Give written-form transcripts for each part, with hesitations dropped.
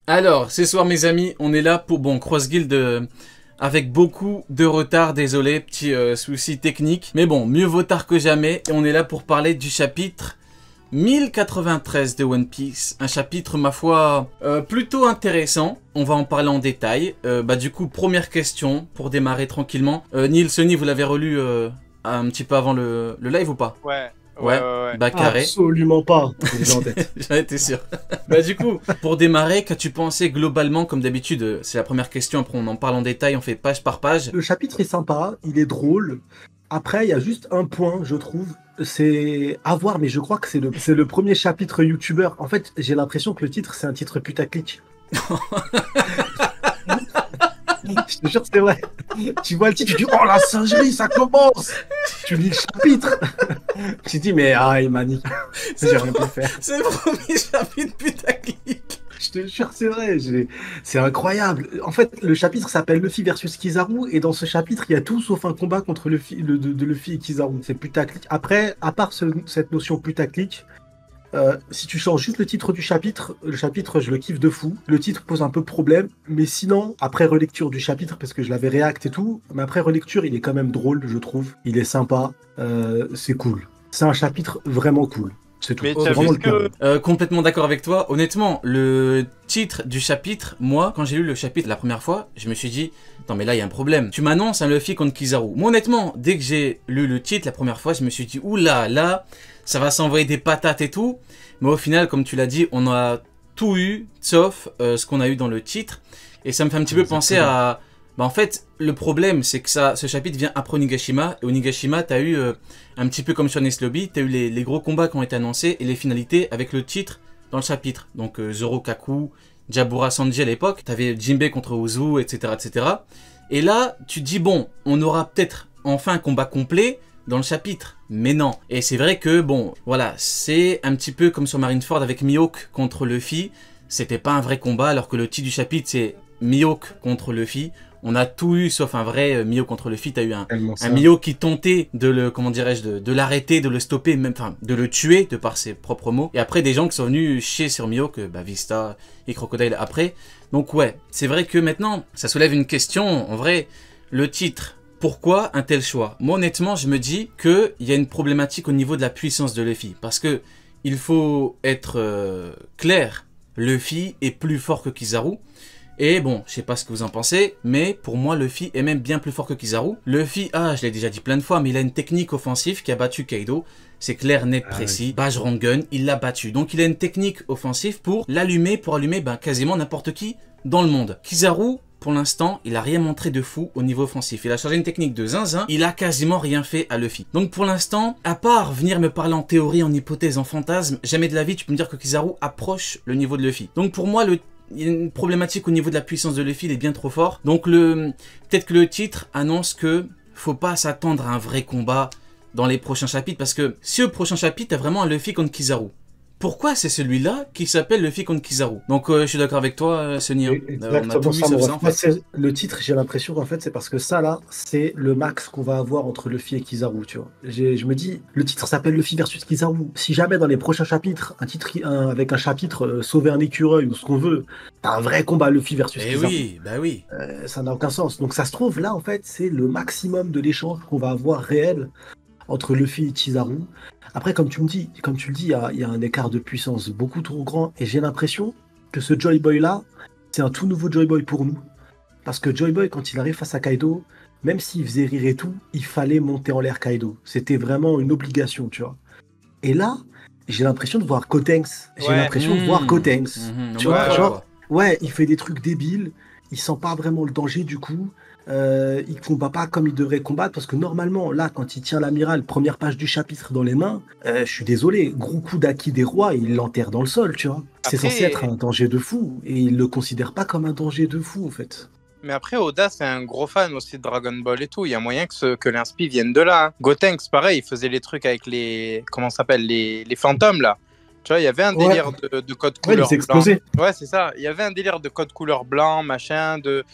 Alors, ce soir, mes amis, on est là pour, bon, Cross Guild avec beaucoup de retard, désolé, petit souci technique. Mais bon, mieux vaut tard que jamais. Et on est là pour parler du chapitre 1093 de One Piece. Un chapitre, ma foi, plutôt intéressant. On va en parler en détail. Du coup, première question, pour démarrer tranquillement. Neil, Sony, vous l'avez relu un petit peu avant le live ou pas? Ouais. Bah carré. Absolument pas. J'ai en tête. J'en étais sûr. Du coup, pour démarrer, qu'as-tu pensé globalement, comme d'habitude, c'est la première question, après on en parle en détail, on fait page par page. Le chapitre est sympa, il est drôle. Après, il y a juste un point, je trouve, c'est à voir, mais je crois que c'est le premier chapitre YouTuber. En fait, j'ai l'impression que le titre, c'est un titre putaclic. Je te jure, c'est vrai. Tu vois le titre, tu dis, oh la singerie, ça commence. Tu lis le chapitre. Tu te dis, mais il m'a niqué. J'ai rien pu faire. C'est le premier chapitre putaclic. Je te jure, c'est vrai. C'est incroyable. En fait, le chapitre s'appelle Luffy versus Kizaru. Et dans ce chapitre, il y a tout sauf un combat contre Luffy, de Luffy et Kizaru. C'est putaclic. Après, à part cette notion putaclic, si tu changes juste le titre du chapitre, le chapitre, je le kiffe de fou. Le titre pose un peu problème, mais sinon, après relecture du chapitre, parce que je l'avais réact et tout, mais après relecture, il est quand même drôle, je trouve. Il est sympa, c'est cool. C'est un chapitre vraiment cool. C'est tout. Mais C'est t'as vraiment vu le cas. Complètement d'accord avec toi. Honnêtement, le titre du chapitre, moi, quand j'ai lu le chapitre la première fois, je me suis dit, attends, mais là, il y a un problème. Tu m'annonces un Luffy contre Kizaru. Moi, honnêtement, dès que j'ai lu le titre la première fois, je me suis dit, oula, là, ça va s'envoyer des patates et tout. Mais au final, comme tu l'as dit, on a tout eu, sauf ce qu'on a eu dans le titre. Et ça me fait un petit peu penser à... en fait, le problème, c'est que ce chapitre vient après Onigashima. Et Onigashima, t'as eu, un petit peu comme sur Enies Lobby, t'as eu les gros combats qui ont été annoncés et les finalités avec le titre dans le chapitre. Donc Zoro Kaku, Jabura Sanji à l'époque, t'avais Jinbei contre Uzu, etc., etc. Et là, tu te dis, bon, on aura peut-être enfin un combat complet dans le chapitre. Mais non. Et c'est vrai que, bon, voilà, c'est un petit peu comme sur Marineford avec Mihawk contre Luffy. C'était pas un vrai combat, alors que le titre du chapitre, c'est Mihawk contre Luffy. On a tout eu sauf un vrai Mihawk contre Luffy. T'as eu un Mihawk qui tentait de le, comment dirais-je, de l'arrêter, de le stopper, même, enfin, de le tuer de par ses propres mots. Et après, des gens qui sont venus chier sur Mihawk, Vista et Crocodile après. Donc ouais, c'est vrai que maintenant, ça soulève une question. En vrai, le titre, pourquoi un tel choix? Moi, honnêtement, je me dis qu'il y a une problématique au niveau de la puissance de Luffy. Parce que il faut être clair, Luffy est plus fort que Kizaru. Et bon, je sais pas ce que vous en pensez, mais pour moi, Luffy est même bien plus fort que Kizaru. Luffy, je l'ai déjà dit plein de fois, mais il a une technique offensive qui a battu Kaido. C'est clair, net, précis. Oui. Bajron Gun, il l'a battu. Donc il a une technique offensive pour allumer quasiment n'importe qui dans le monde. Kizaru, pour l'instant, il a rien montré de fou au niveau offensif. Il a changé une technique de zinzin, il a quasiment rien fait à Luffy. Donc pour l'instant, à part venir me parler en théorie, en hypothèse, en fantasme, jamais de la vie tu peux me dire que Kizaru approche le niveau de Luffy. Donc pour moi, il y a une problématique au niveau de la puissance de Luffy, il est bien trop fort. Donc peut-être que le titre annonce que faut pas s'attendre à un vrai combat dans les prochains chapitres, parce que si au prochain chapitre, t'as vraiment un Luffy contre Kizaru, pourquoi c'est celui-là qui s'appelle Luffy contre Kizaru? Donc je suis d'accord avec toi, Sony. On a tout vu sauf ça, en fait. Le titre, j'ai l'impression qu'en fait, c'est parce que ça, là, c'est le max qu'on va avoir entre Luffy et Kizaru, tu vois. Je me dis, le titre s'appelle Luffy versus Kizaru. Si jamais dans les prochains chapitres, avec un chapitre sauver un écureuil ou ce qu'on veut, t'as un vrai combat Luffy versus Kizaru. Oui, bah oui. Ça n'a aucun sens. Donc ça se trouve, là, en fait, c'est le maximum de l'échange qu'on va avoir réel entre Luffy et Kizaru. Après, comme tu le dis, il y a un écart de puissance beaucoup trop grand, et j'ai l'impression que ce Joy Boy là, c'est un tout nouveau Joy Boy pour nous. Parce que Joy Boy, quand il arrive face à Kaido, même s'il faisait rire et tout, il fallait monter en l'air Kaido. C'était vraiment une obligation, tu vois. Et là, j'ai l'impression de voir Gotenks. J'ai l'impression de voir Gotenks. Tu vois, genre, il fait des trucs débiles, il sent pas vraiment le danger du coup. Il combat pas comme il devrait combattre, parce que normalement, là, quand il tient l'amiral, première page du chapitre dans les mains, je suis désolé, gros coup d'acquis des rois, il l'enterre dans le sol, tu vois. C'est censé être un danger de fou, et il le considère pas comme un danger de fou, en fait. Mais après, Oda, c'est un gros fan aussi de Dragon Ball et tout. Il y a moyen que l'inspi vienne de là. Gotenks, pareil, il faisait les trucs avec les... Comment ça s'appelle, les fantômes, là. Tu vois, il y avait un délire de code couleur blanc. Ouais, c'est ça. Il y avait un délire de code couleur blanc, machin, de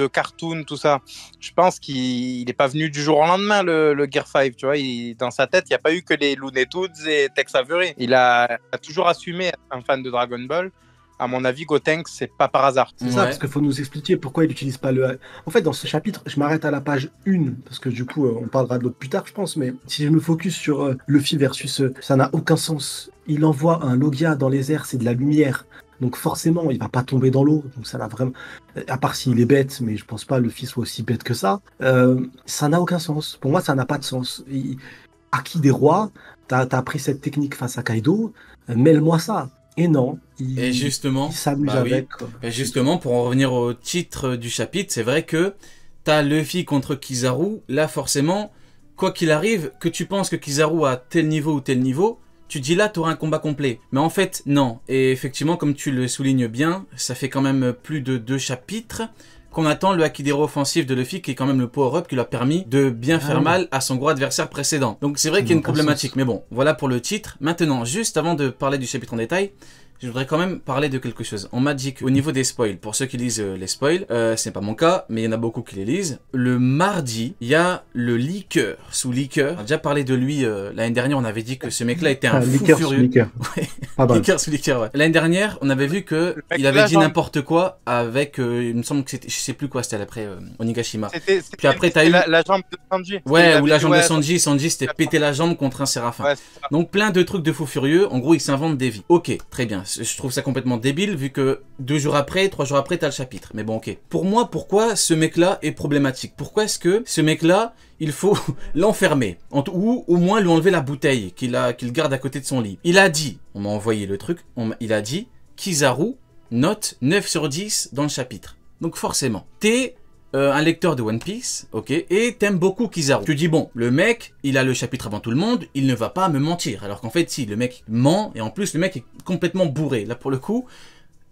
cartoon, tout ça. Je pense qu'il n'est pas venu du jour au lendemain, le Gear 5, tu vois. Dans sa tête, il n'y a pas eu que les Looney Tunes et Tex Avery. Il a toujours assumé être un fan de Dragon Ball. à mon avis, Gotenks, c'est pas par hasard. C'est ça, parce qu'il faut nous expliquer pourquoi il n'utilise pas le... En fait, dans ce chapitre, je m'arrête à la page 1, parce que du coup, on parlera de l'autre plus tard, je pense, mais si je me focus sur Luffy versus... ça n'a aucun sens. Il envoie un Logia dans les airs, c'est de la lumière. Donc forcément, il va pas tomber dans l'eau. Donc ça n'a vraiment... À part s'il est bête, mais je pense pas que Luffy soit aussi bête que ça. Ça n'a aucun sens. Pour moi, ça n'a pas de sens. Acquis des rois, t'as appris cette technique face à Kaido, mêle-moi ça. Et non, et justement, il s'amuse avec. Et justement, pour en revenir au titre du chapitre, c'est vrai que t'as Luffy contre Kizaru. Là, forcément, quoi qu'il arrive, que tu penses que Kizaru a tel niveau ou tel niveau, tu dis là, t'auras un combat complet. Mais en fait, non. Et effectivement, comme tu le soulignes bien, ça fait quand même plus de 2 chapitres qu'on attend le Hakidero offensif de Luffy, qui est quand même le power-up qui lui a permis de bien faire mal à son gros adversaire précédent. Donc c'est vrai qu'il y a une problématique, mais bon, voilà pour le titre. Maintenant, juste avant de parler du chapitre en détail, je voudrais quand même parler de quelque chose. On m'a dit qu'au niveau des spoils, pour ceux qui lisent les spoils, c'est pas mon cas, mais il y en a beaucoup qui les lisent. Le mardi, il y a le leaker sous leaker. On a déjà parlé de lui l'année dernière, on avait dit que ce mec-là était un fou furieux. Leaker sous leaker, ouais. L'année dernière, on avait vu que il avait dit n'importe quoi avec, il me semble que c'était, je sais plus quoi, c'était après Onigashima. Puis après, t'as eu la jambe de Sanji. Ouais, ou la jambe de Sanji. Sanji s'était pété la jambe contre un séraphin. Ouais, donc plein de trucs de fou furieux. En gros, il s'invente des vies. Ok, très bien. Je trouve ça complètement débile vu que 2 jours après, 3 jours après, t'as le chapitre. Mais bon, ok. Pour moi, pourquoi ce mec-là est problématique? Pourquoi est-ce que ce mec-là, il faut l'enfermer? Ou au moins lui enlever la bouteille qu'il garde à côté de son lit. Il a dit, on m'a envoyé le truc, il a dit, Kizaru note 9 sur 10 dans le chapitre. Donc forcément, t'es un lecteur de One Piece, ok, et t'aimes beaucoup Kizaru. Tu dis, bon, le mec, il a le chapitre avant tout le monde, il ne va pas me mentir. Alors qu'en fait, si, le mec ment, et en plus, le mec est complètement bourré. Là, pour le coup,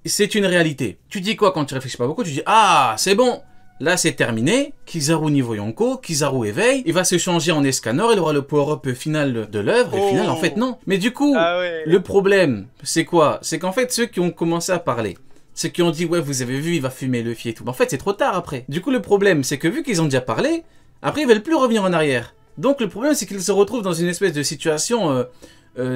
c'est une réalité. Tu dis quoi quand tu réfléchis pas beaucoup? Tu dis, ah, c'est bon, là, c'est terminé. Kizaru niveau Yonko, Kizaru éveille, il va se changer en Escanor, il aura le power-up final de l'œuvre, et au final, en fait, non. Mais du coup, le problème, c'est quoi? C'est qu'en fait, ceux qui ont commencé à parler, ceux qui ont dit, ouais, vous avez vu, il va fumer Luffy et tout. Mais en fait, c'est trop tard après. Du coup, le problème, c'est que vu qu'ils ont déjà parlé, après, ils veulent plus revenir en arrière. Donc, le problème, c'est qu'ils se retrouvent dans une espèce de situation,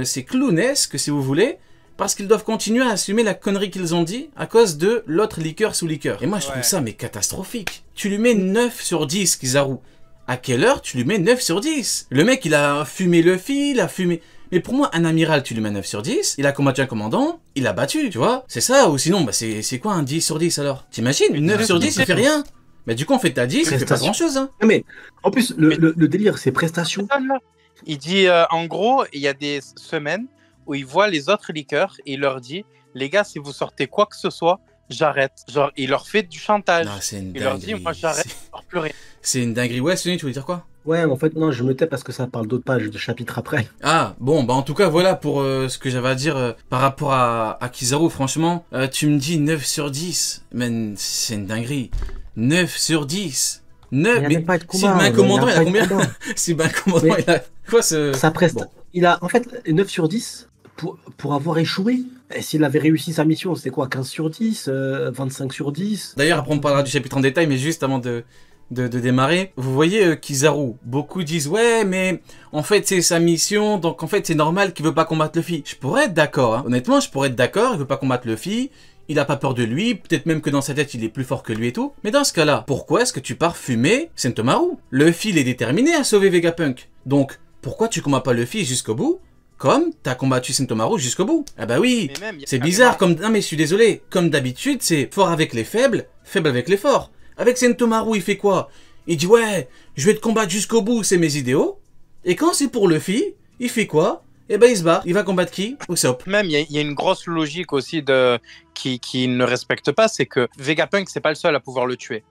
c'est clownesque, si vous voulez, parce qu'ils doivent continuer à assumer la connerie qu'ils ont dit à cause de l'autre leaker sous leaker. Et moi, je trouve ça, mais catastrophique. Tu lui mets 9 sur 10, Kizaru. À quelle heure tu lui mets 9 sur 10? Le mec, il a fumé Luffy, il a fumé... Mais pour moi, un amiral, tu lui mets 9 sur 10, il a combattu un commandant, il a battu, tu vois. C'est ça, ou sinon, bah c'est quoi un 10 sur 10 alors? T'imagines, 9 sur 10, il fait rien. Mais du coup, en fait, t'as 10, il fait pas grand chose, hein. Mais, en plus, le délire, c'est prestations. Il dit, en gros, il y a des semaines où il voit les autres leakers et il leur dit, les gars, si vous sortez quoi que ce soit, j'arrête. Genre, il leur fait du chantage. Non, c'est une dinguerie. Il leur dit, moi, j'arrête, je leur plus rien. C'est une dinguerie. Ouais, Sony, tu voulais dire quoi? Ouais, en fait, non, je me tais parce que ça parle d'autres pages de chapitres après. Ah, bon, bah en tout cas, voilà pour ce que j'avais à dire par rapport à Kizaru. Franchement, tu me dis 9 sur 10. Mais c'est une dinguerie. 9 sur 10. 9, mais pas de combat, si ben commandant, il a combien? Si ben commandant, mais il a quoi ce... Ça preste. Bon. Il a, en fait, 9 sur 10 pour avoir échoué. Et s'il avait réussi sa mission, c'était quoi? 15 sur 10, 25 sur 10. D'ailleurs, après on parlera du chapitre en détail, mais juste avant de démarrer, vous voyez Kizaru, beaucoup disent ouais mais en fait c'est sa mission, donc en fait c'est normal qu'il veut pas combattre Luffy. Je pourrais être d'accord, hein. Honnêtement je pourrais être d'accord, il veut pas combattre Luffy, il a pas peur de lui, peut-être même que dans sa tête il est plus fort que lui et tout, mais dans ce cas-là, pourquoi est-ce que tu pars fumer Sentomaru? Luffy il est déterminé à sauver Vegapunk, donc pourquoi tu combats pas Luffy jusqu'au bout comme t'as combattu Sentomaru jusqu'au bout? Ah bah oui, c'est bizarre comme... Non mais je suis désolé, comme d'habitude c'est fort avec les faibles, faible avec les forts. Avec Sentomaru, il fait quoi? Il dit ouais, je vais te combattre jusqu'au bout, c'est mes idéaux. Et quand c'est pour Luffy, il fait quoi? Eh ben il se bat. Il va combattre qui? Usopp. Même il y a une grosse logique aussi qui ne respecte pas, c'est que Vegapunk c'est pas le seul à pouvoir le tuer.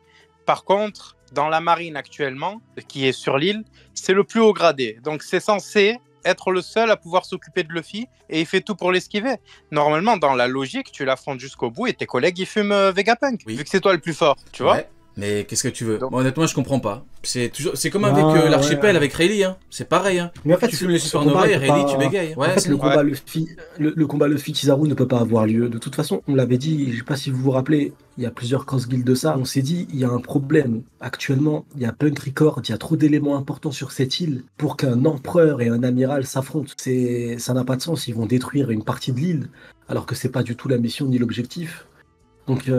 Par contre, dans la marine actuellement, qui est sur l'île, c'est le plus haut gradé. Donc c'est censé être le seul à pouvoir s'occuper de Luffy et il fait tout pour l'esquiver. Normalement, dans la logique, tu l'affrontes jusqu'au bout et tes collègues ils fument Vegapunk, vu que c'est toi le plus fort, tu vois. Mais qu'est-ce que tu veux? Bon, honnêtement, je comprends pas. C'est comme avec l'archipel, avec Rayleigh, hein. C'est pareil, hein. Mais en fait, tu fumes les supernova et Rayleigh, tu bégayes. Ouais, en fait, le combat Luffy-Kizaru ne peut pas avoir lieu. De toute façon, on l'avait dit, je sais pas si vous vous rappelez, il y a plusieurs cross-guilds de ça. On s'est dit, il y a un problème. Actuellement, il y a Punk Record, il y a trop d'éléments importants sur cette île pour qu'un empereur et un amiral s'affrontent. Ça n'a pas de sens. Ils vont détruire une partie de l'île. alors que c'est pas du tout la mission ni l'objectif. Donc,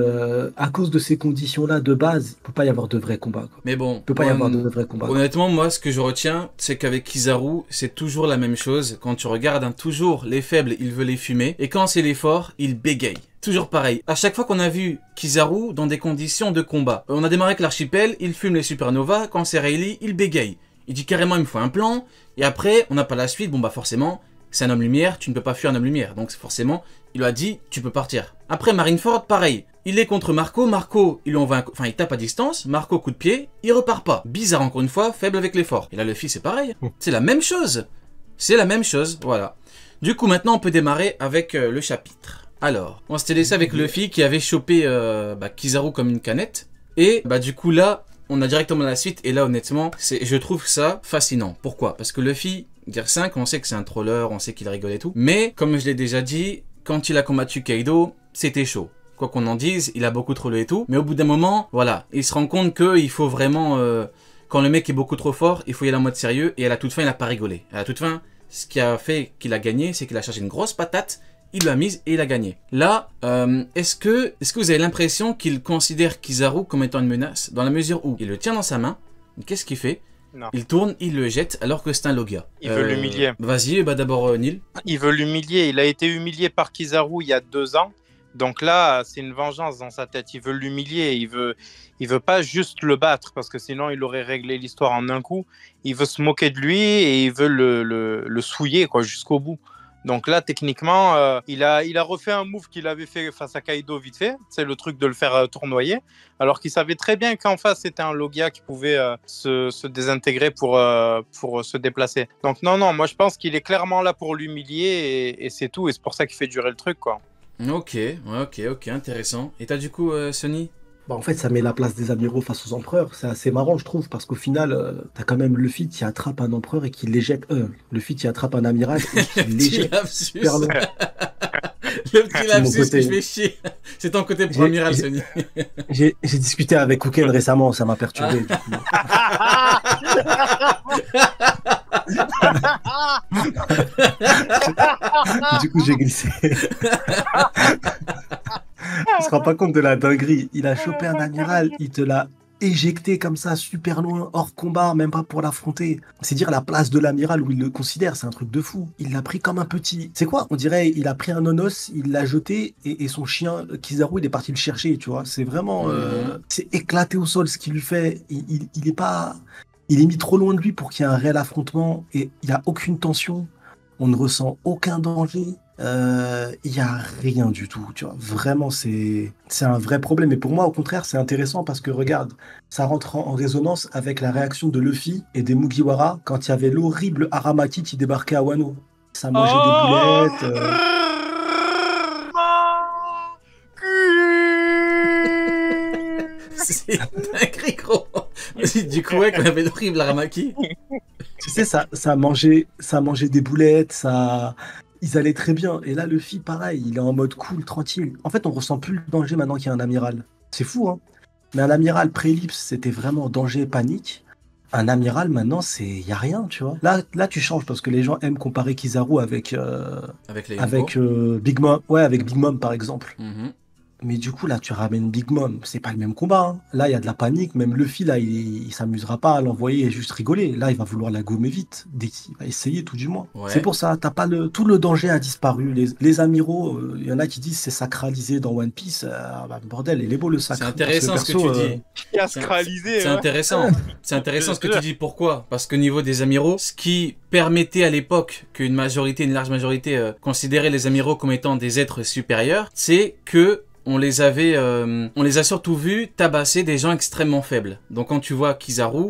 à cause de ces conditions-là, de base, il peut pas y avoir de vrais combats, quoi. Mais bon, Il peut pas y avoir de vrais combats. honnêtement, moi, ce que je retiens, c'est qu'avec Kizaru, c'est toujours la même chose. Quand tu regardes, hein, toujours les faibles, il veut les fumer. Et quand c'est les forts, il bégaye. Toujours pareil. À chaque fois qu'on a vu Kizaru dans des conditions de combat, on a démarré avec l'archipel, il fume les supernovas. Quand c'est Rayleigh, il bégaye. Il dit carrément, il me faut un plan. Et après, on n'a pas la suite. Bon, bah forcément, c'est un homme lumière, tu ne peux pas fuir un homme lumière. Donc forcément, il lui a dit, tu peux partir. Après, Marineford, pareil. Il est contre Marco. Marco, il lui envoie enfin, il tape à distance. Marco, coup de pied, il repart pas. Bizarre, encore une fois, faible avec les forts. Et là, Luffy, c'est pareil. C'est la même chose. C'est la même chose, voilà. Du coup, maintenant, on peut démarrer avec le chapitre. Alors, on s'était laissé avec Luffy qui avait chopé Kizaru comme une canette. Et du coup, là, on a directement la suite. Et là, honnêtement, je trouve ça fascinant. Pourquoi? Parce que Luffy, Gear 5, on sait que c'est un troller, on sait qu'il rigole et tout. Mais, comme je l'ai déjà dit, quand il a combattu Kaido, c'était chaud. Quoi qu'on en dise, il a beaucoup trollé et tout. Mais au bout d'un moment, voilà, il se rend compte qu'il faut vraiment... quand le mec est beaucoup trop fort, il faut y aller en mode sérieux. Et à la toute fin, il n'a pas rigolé. À la toute fin, ce qui a fait qu'il a gagné, c'est qu'il a chargé une grosse patate, il l'a mise et il a gagné. Là, est-ce que vous avez l'impression qu'il considère Kizaru comme étant une menace? Dans la mesure où il le tient dans sa main, qu'est-ce qu'il fait? Non. Il tourne, il le jette alors que c'est un Logia. Il veut l'humilier. Vas-y, d'abord Neil. Il veut l'humilier. Il a été humilié par Kizaru il y a 2 ans. Donc là, c'est une vengeance dans sa tête. Il veut l'humilier. Il veut pas juste le battre parce que sinon il aurait réglé l'histoire en un coup. Il veut se moquer de lui et il veut le souiller quoi jusqu'au bout. Donc là, techniquement, il a refait un move qu'il avait fait face à Kaido vite fait. C'est le truc de le faire tournoyer. Alors qu'il savait très bien qu'en face, c'était un Logia qui pouvait se désintégrer pour se déplacer. Donc non, moi je pense qu'il est clairement là pour l'humilier et c'est tout. Et c'est pour ça qu'il fait durer le truc, quoi. Ok, intéressant. Et t'as du coup, Sonny? En fait, ça met la place des amiraux face aux empereurs. C'est assez marrant, je trouve, parce qu'au final, t'as quand même Luffy qui attrape un empereur et qui l'éjecte. Luffy qui attrape un amiral et qui l'éjecte super loin. Le petit lapsus que je fais chier. C'est ton côté pour amiral, Sonny. J'ai discuté avec Kuken récemment, ça m'a perturbé. Du coup. Du coup, j'ai glissé. Tu te rends pas compte de la dinguerie. Il a chopé un amiral, il te l'a éjecté comme ça, super loin, hors combat, même pas pour l'affronter. C'est dire la place de l'amiral où il le considère, c'est un truc de fou. Il l'a pris comme un petit. C'est quoi? On dirait il a pris un nonos, il l'a jeté et son chien Kizaru, il est parti le chercher, tu vois. C'est vraiment. C'est éclaté au sol ce qu'il lui fait. Il est pas. Il est mis trop loin de lui pour qu'il y ait un réel affrontement et il n'y a aucune tension. On ne ressent aucun danger. Il n'y a rien du tout, tu vois. Vraiment, c'est un vrai problème. Et pour moi, au contraire, c'est intéressant parce que, regarde, ça rentre en résonance avec la réaction de Luffy et des Mugiwara quand il y avait l'horrible Aramaki qui débarquait à Wano. Ça mangeait des boulettes. C'est dingue, gros. Du coup, ouais, quand il y avait l'horrible Aramaki. Tu sais, ça mangeait des boulettes, ça... Ils allaient très bien. Et là, Luffy, pareil, il est en mode cool, tranquille. En fait, on ressent plus le danger maintenant qu'il y a un amiral. C'est fou, hein. Mais un amiral pré-ellipse, c'était vraiment danger, panique. Un amiral, maintenant, il y a rien, tu vois. Là, tu changes parce que les gens aiment comparer Kizaru avec Big Mom. Ouais, avec Big Mom, par exemple. Mais du coup, là, tu ramènes Big Mom. C'est pas le même combat, hein. Là, il y a de la panique. Même Luffy, là, il s'amusera pas à l'envoyer et juste rigoler. Là, il va vouloir la gommer vite. Il va essayer, tout du moins. Ouais. C'est pour ça, t'as pas tout le danger a disparu. Les amiraux, il y en a qui disent c'est sacralisé dans One Piece. Bordel, il est beau le sacre. C'est intéressant ce que tu dis. Sacralisé. C'est intéressant. C'est intéressant ce que tu dis. Pourquoi? Parce qu'au niveau des amiraux, ce qui permettait à l'époque qu'une large majorité, considérait les amiraux comme étant des êtres supérieurs, c'est que on les a surtout vus tabasser des gens extrêmement faibles. Donc quand tu vois Kizaru,